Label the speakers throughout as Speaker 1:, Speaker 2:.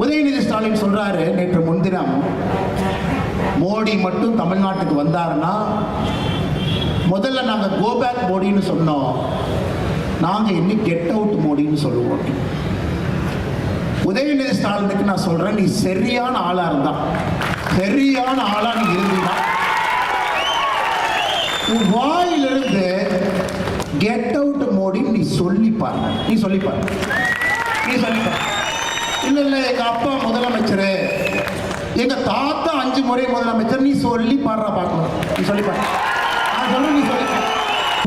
Speaker 1: உதயநிதி ஸ்டாலின் சொல்றாரு, நேற்று முன்தினம் மோடி மட்டும் தமிழ்நாட்டுக்கு வந்தாருன்னா முதல்ல நாங்க கோ பேக் மோடின்னு சொன்னோம், நாங்க இன்னும் கெட் அவுட் மோடின்னு சொல்லுவோம். உதயநிதி ஸ்டாலினுக்கு நான் சொல்றேன், நீ சரியான ஆளா இருந்தா, சரியான ஆளா நீ இருந்தா, உன் வாயிலிருந்து கெட் அவுட் மோடின்னு நீ சொல்லிப்பாரு, நீ சொல்லிப்பாரு, நீ சொல்லிப்பாரு. இல்ல இல்ல எங்க அப்பா முதலமைச்சர், எங்க தாத்தா 5 முறை முதலமைச்சர், நீ சொல்லி பாடுற பார்க்கலாம், நீ சொல்லி பாரு. நீ சொல்லி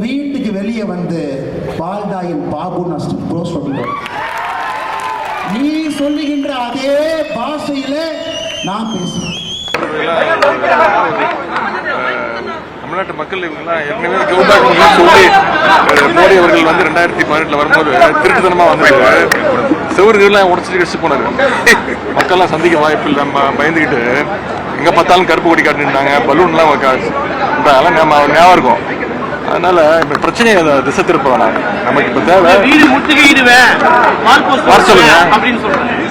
Speaker 1: வீட்டுக்கு வெளியே வந்து பால்டாயின் பாபு நீ சொல்லுகின்ற அதே பாஷையில நான் பேசுறேன்.
Speaker 2: தமிழ்நாட்டு மக்கள் இவங்கெல்லாம் ஏற்கனவே சொல்லி மோடி அவர்கள் வந்து 2018 வரும்போது திருட்டுத்தனமா வந்தது, செவர்கள்லாம் உடச்சிட்டு கழிச்சு போனாரு. மக்கள்லாம் சந்திக்க வாய்ப்பு இல்லை, பயந்துக்கிட்டு எங்க பார்த்தாலும் கருப்பு கொடி காட்டினாங்க, பலூன்லாம் அதெல்லாம் ஞாபகம் இருக்கும். அதனால இப்ப பிரச்சனையை திசை திருப்ப வேணாம். நமக்கு இப்ப தேவை வர சொல்லுங்க,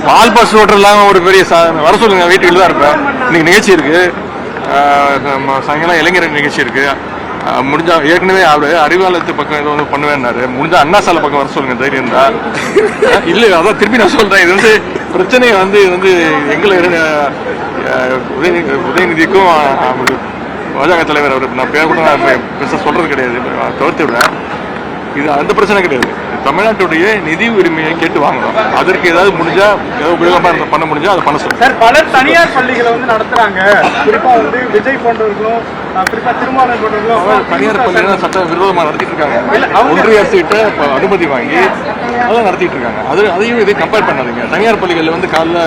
Speaker 2: பால் பாஸ் ஓட்டர்லாம் ஒரு பெரிய வர சொல்லுங்க, வீட்டுக்கு தான் இருப்பேன். இன்னைக்கு நிகழ்ச்சி இருக்கு, சாயங்காலம் இளைஞர் நிகழ்ச்சி இருக்கு. முடிஞ்சா ஏற்கனவே அவரு அறிவாலயத்து பக்கம் ஏதோ ஒன்று பண்ணுவேன்னாரு, முடிஞ்சா அண்ணா சாலை பக்கம் வர சொல்லுங்க தைரியம் தான். இல்ல அதான் திருப்பி நான் சொல்றேன், இது வந்து பிரச்சனையை வந்து இது வந்து எங்களை உதயநிதிக்கும் பாஜக தலைவர் அவர் நான் பேர் கூட பெருசாக சொல்றது கிடையாது, தவிர்த்து விடுறேன். இது அந்த பிரச்சனை கிடையாது. தமிழ்நாட்டுடைய நிதி உரிமையை கேட்டு வாங்கணும். அதற்கு ஏதாவது முடிஞ்சா, ஏதாவது உபயோகமா பண்ண முடிஞ்சா அதை பண்ண சொல்லுங்க.
Speaker 3: சார், பலர் தனியார் பள்ளிகளை வந்து நடத்துறாங்க, குறிப்பா வந்து விஜய் போன்றவர்களும் குறிப்பா திருமாவளவன் போன்றவர்களும்
Speaker 2: தனியார் பள்ளிகளை சட்ட விரோதமா நடத்திட்டு இருக்காங்க. ஒன்றிய அரசு கிட்ட அனுமதி வாங்கி அதான் நடத்திட்டு இருக்காங்க. அதையும் இதை கம்பேர் பண்ணாதீங்க. தனியார் பள்ளிகளில் வந்து காலைல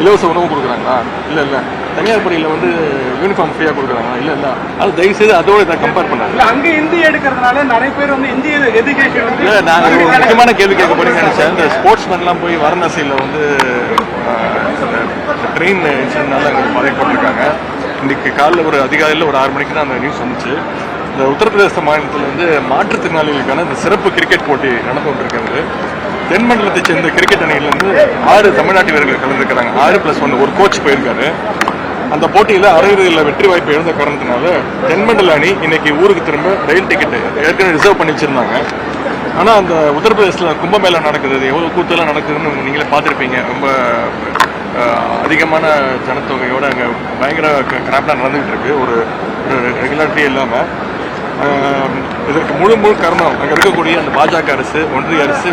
Speaker 2: இலவச உணவு கொடுக்குறாங்களா? இல்ல தனியார் பள்ளியில வந்து யூனிஃபார்ம் ஃப்ரீயா கொடுக்குறாங்களா? இல்ல அது தயவு செய்து அதோட இதை கம்பேர் பண்ணாங்க.
Speaker 3: அங்க இந்தி எடுக்கிறதுனால நிறைய பேர் வந்து இந்திய எஜுகேஷன்
Speaker 2: இல்ல, நான் ஒரு முக்கியமான கேள்வி கேட்க போறேன்னு நினைச்சேன். இந்த ஸ்போர்ட்ஸ் மேன்லாம் போய் வாரணாசியில வந்து ட்ரெயின் இன்சிடென்ட்னால அங்கே பாதிக்கப்பட்டிருக்காங்க. இன்னைக்கு காலையில் ஒரு அதிகாலையில் ஒரு 6 மணிக்கு தான் அந்த நியூஸ் வந்துச்சு. இந்த உத்தரப்பிரதேச மாநிலத்தில் வந்து மாற்றுத்திறனாளிகளுக்கான இந்த சிறப்பு கிரிக்கெட் போட்டி நடந்து கொண்டிருக்கிறது. தென்மண்டலத்தை சேர்ந்த கிரிக்கெட் அணியிலிருந்து 6 தமிழ்நாட்டு வீரர்கள் கலந்துருக்கிறாங்க. 6+1 ஒரு கோச் போயிருக்காரு. அந்த போட்டியில் அரையிறுதியில் வெற்றி வாய்ப்பு இழந்த காரணத்தினால தென்மண்டல அணி இன்னைக்கு ஊருக்கு திரும்ப ரயில் டிக்கெட் ஏற்கனவே ரிசர்வ் பண்ணி வச்சிருந்தாங்க. ஆனால் அந்த உத்தரப்பிரதேசத்தில் கும்பமேளா நடக்குது, எவ்வளோ கூத்தெல்லாம் நடக்குதுன்னு நீங்களே பார்த்துருப்பீங்க. ரொம்ப அதிகமான ஜனத்தொகையோடு அங்கே பயங்கர கிராப்டாக நடந்துகிட்டு இருக்கு, ஒரு ரெகுலாரிட்டியே இல்லாமல். இதற்கு முழு காரணம் அங்கே இருக்கக்கூடிய அந்த பாஜக அரசு, ஒன்றிய அரசு